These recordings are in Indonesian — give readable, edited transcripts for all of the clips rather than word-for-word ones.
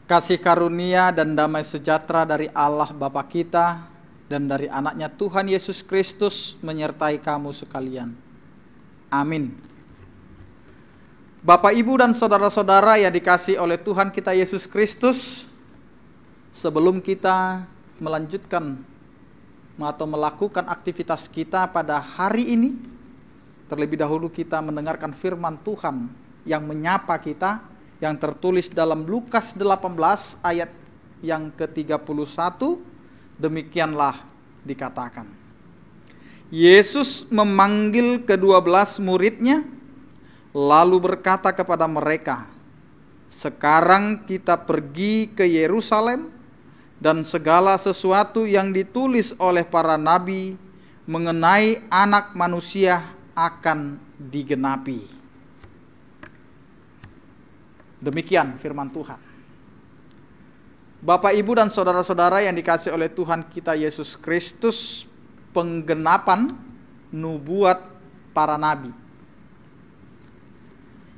Kasih karunia dan damai sejahtera dari Allah Bapa kita dan dari anaknya Tuhan Yesus Kristus menyertai kamu sekalian. Amin. Bapak, Ibu, dan saudara-saudara yang dikasihi oleh Tuhan kita Yesus Kristus, sebelum kita melanjutkan atau melakukan aktivitas kita pada hari ini, terlebih dahulu kita mendengarkan firman Tuhan yang menyapa kita, yang tertulis dalam Lukas 18 ayat yang ke-31. Demikianlah dikatakan, Yesus memanggil ke-12 muridnya, lalu berkata kepada mereka, "Sekarang kita pergi ke Yerusalem, dan segala sesuatu yang ditulis oleh para nabi mengenai Anak Manusia akan digenapi." Demikian firman Tuhan. Bapak, Ibu, dan saudara-saudara yang dikasihi oleh Tuhan kita Yesus Kristus, penggenapan nubuat para nabi.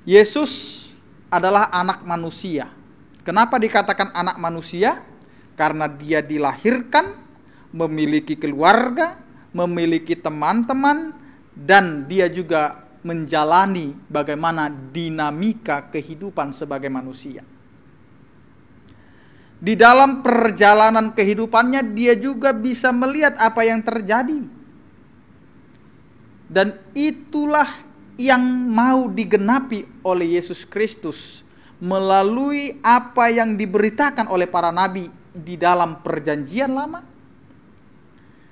Yesus adalah anak manusia. Kenapa dikatakan anak manusia? Karena dia dilahirkan, memiliki keluarga, memiliki teman-teman, dan dia juga menjalani bagaimana dinamika kehidupan sebagai manusia. Di dalam perjalanan kehidupannya dia juga bisa melihat apa yang terjadi. Dan itulah yang mau digenapi oleh Yesus Kristus melalui apa yang diberitakan oleh para nabi di dalam perjanjian lama.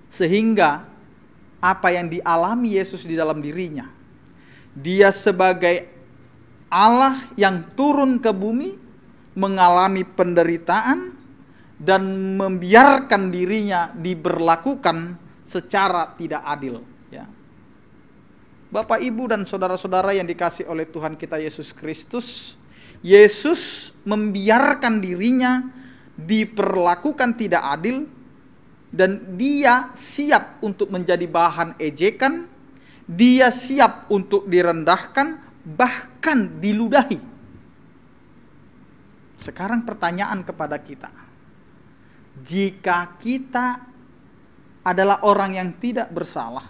Sehingga apa yang dialami Yesus di dalam dirinya, dia sebagai Allah yang turun ke bumi, mengalami penderitaan dan membiarkan dirinya diberlakukan secara tidak adil. Ya. Bapak, Ibu, dan saudara-saudara yang dikasihi oleh Tuhan kita Yesus Kristus, Yesus membiarkan dirinya diperlakukan tidak adil, dan dia siap untuk menjadi bahan ejekan. Dia siap untuk direndahkan, bahkan diludahi. Sekarang pertanyaan kepada kita, jika kita adalah orang yang tidak bersalah,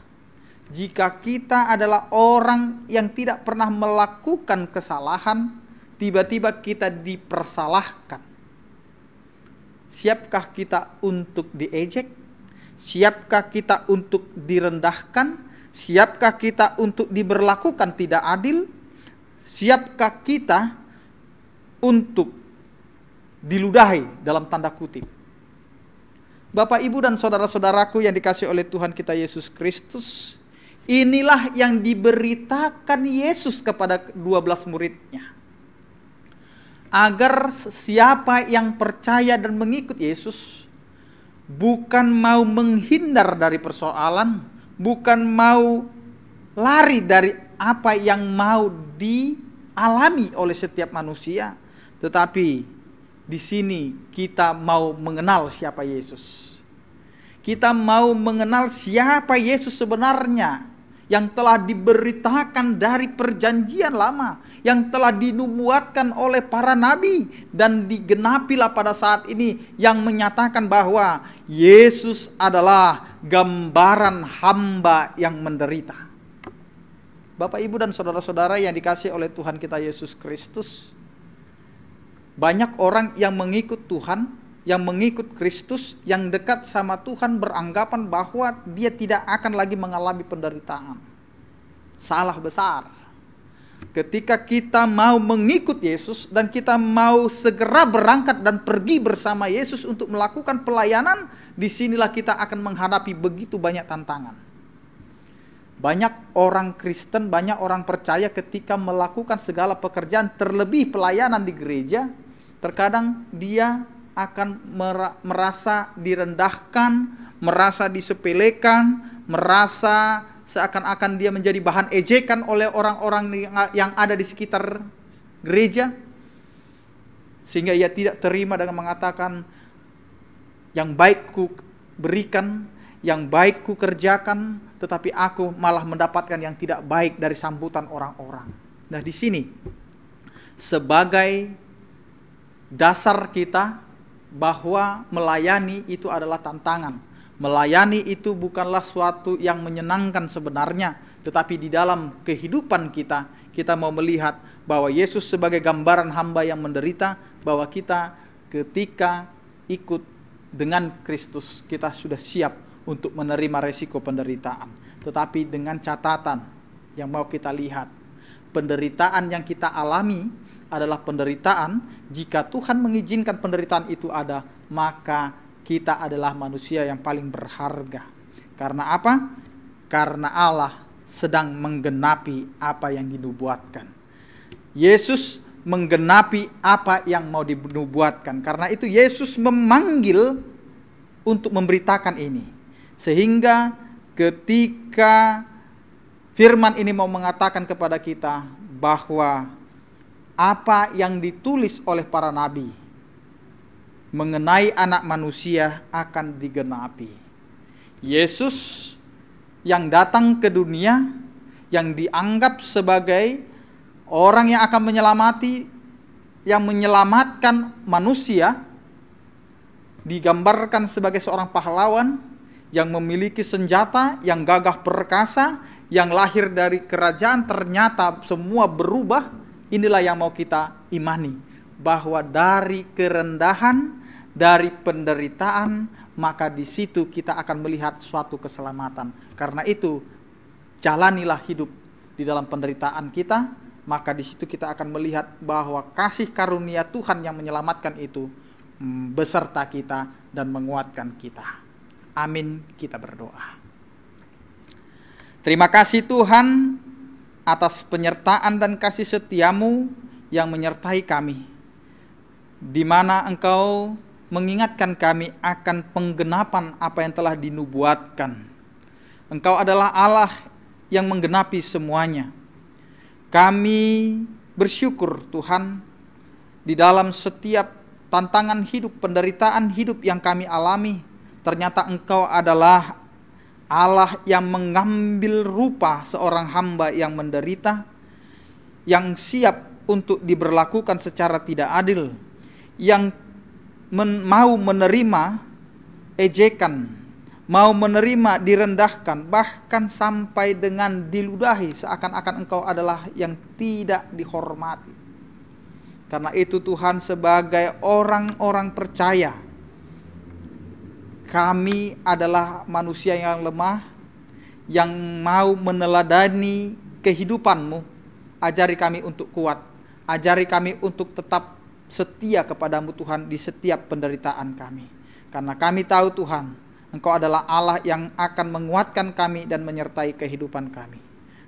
jika kita adalah orang yang tidak pernah melakukan kesalahan, tiba-tiba kita dipersalahkan, siapkah kita untuk diejek? Siapkah kita untuk direndahkan? Siapkah kita untuk diberlakukan tidak adil? Siapkah kita untuk diludahi dalam tanda kutip? Bapak, Ibu, dan saudara-saudaraku yang dikasihi oleh Tuhan kita Yesus Kristus, inilah yang diberitakan Yesus kepada 12 muridnya. Agar siapa yang percaya dan mengikut Yesus bukan mau menghindar dari persoalan, bukan mau lari dari apa yang mau dialami oleh setiap manusia, tetapi di sini kita mau mengenal siapa Yesus. Kita mau mengenal siapa Yesus sebenarnya, yang telah diberitakan dari perjanjian lama, yang telah dinubuatkan oleh para nabi, dan digenapilah pada saat ini yang menyatakan bahwa Yesus adalah gambaran hamba yang menderita. Bapak, Ibu, dan saudara-saudara yang dikasihi oleh Tuhan kita Yesus Kristus, banyak orang yang mengikut Tuhan, yang mengikut Kristus, yang dekat sama Tuhan, beranggapan bahwa dia tidak akan lagi mengalami penderitaan. Salah besar. Ketika kita mau mengikut Yesus dan kita mau segera berangkat dan pergi bersama Yesus untuk melakukan pelayanan, disinilah kita akan menghadapi begitu banyak tantangan. Banyak orang Kristen, banyak orang percaya ketika melakukan segala pekerjaan, terlebih pelayanan di gereja, terkadang dia akan merasa direndahkan, merasa disepelekan, merasa seakan-akan dia menjadi bahan ejekan oleh orang-orang yang ada di sekitar gereja. Sehingga ia tidak terima dengan mengatakan, yang baik ku berikan, yang baik ku kerjakan, tetapi aku malah mendapatkan yang tidak baik dari sambutan orang-orang. Nah, di sini sebagai dasar kita bahwa melayani itu adalah tantangan. Melayani itu bukanlah suatu yang menyenangkan sebenarnya, tetapi di dalam kehidupan kita, kita mau melihat bahwa Yesus sebagai gambaran hamba yang menderita, bahwa kita ketika ikut dengan Kristus, kita sudah siap untuk menerima resiko penderitaan. Tetapi dengan catatan yang mau kita lihat, penderitaan yang kita alami adalah penderitaan, jika Tuhan mengizinkan penderitaan itu ada, maka kita adalah manusia yang paling berharga. Karena apa? Karena Allah sedang menggenapi apa yang dinubuatkan. Yesus menggenapi apa yang mau dinubuatkan. Karena itu Yesus memanggil untuk memberitakan ini. Sehingga ketika firman ini mau mengatakan kepada kita bahwa apa yang ditulis oleh para nabi mengenai anak manusia akan digenapi. Yesus yang datang ke dunia, yang dianggap sebagai orang yang akan yang menyelamatkan manusia, digambarkan sebagai seorang pahlawan yang memiliki senjata, yang gagah perkasa, yang lahir dari kerajaan, ternyata semua berubah. Inilah yang mau kita imani, bahwa dari kerendahan, dari penderitaan, maka di situ kita akan melihat suatu keselamatan. Karena itu, jalanilah hidup di dalam penderitaan kita, maka di situ kita akan melihat bahwa kasih karunia Tuhan yang menyelamatkan itu beserta kita dan menguatkan kita. Amin, kita berdoa. Terima kasih Tuhan atas penyertaan dan kasih setiamu yang menyertai kami, di mana Engkau mengingatkan kami akan penggenapan apa yang telah dinubuatkan. Engkau adalah Allah yang menggenapi semuanya. Kami bersyukur Tuhan, di dalam setiap tantangan hidup, penderitaan hidup yang kami alami, ternyata Engkau adalah Allah yang mengambil rupa seorang hamba yang menderita, yang siap untuk diberlakukan secara tidak adil, yang mau menerima ejekan, mau menerima direndahkan, bahkan sampai dengan diludahi, seakan-akan Engkau adalah yang tidak dihormati. Karena itu Tuhan, sebagai orang-orang percaya, kami adalah manusia yang lemah, yang mau meneladani kehidupan-Mu. Ajari kami untuk kuat, ajari kami untuk tetap setia kepadamu Tuhan di setiap penderitaan kami. Karena kami tahu Tuhan, Engkau adalah Allah yang akan menguatkan kami dan menyertai kehidupan kami.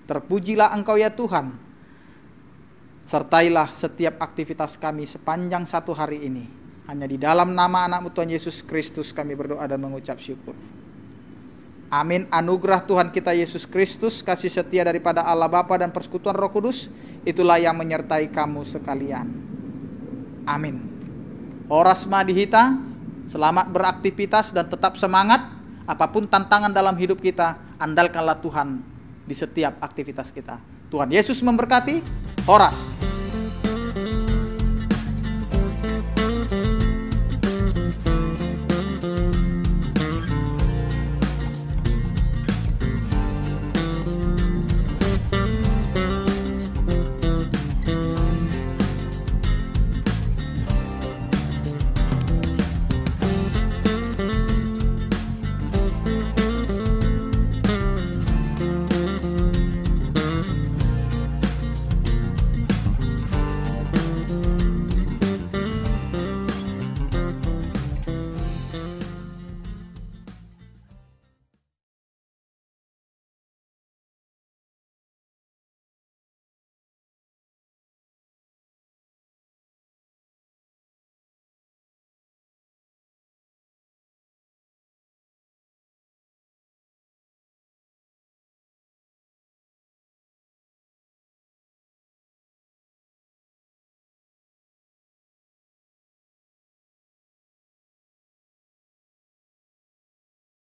Terpujilah Engkau ya Tuhan, sertailah setiap aktivitas kami sepanjang satu hari ini. Hanya di dalam nama anak-Mu Tuhan Yesus Kristus kami berdoa dan mengucap syukur. Amin. Anugerah Tuhan kita Yesus Kristus, kasih setia daripada Allah Bapa dan persekutuan Roh Kudus, itulah yang menyertai kamu sekalian. Amin. Horas Madihita, selamat beraktivitas dan tetap semangat. Apapun tantangan dalam hidup kita, andalkanlah Tuhan di setiap aktivitas kita. Tuhan Yesus memberkati. Horas.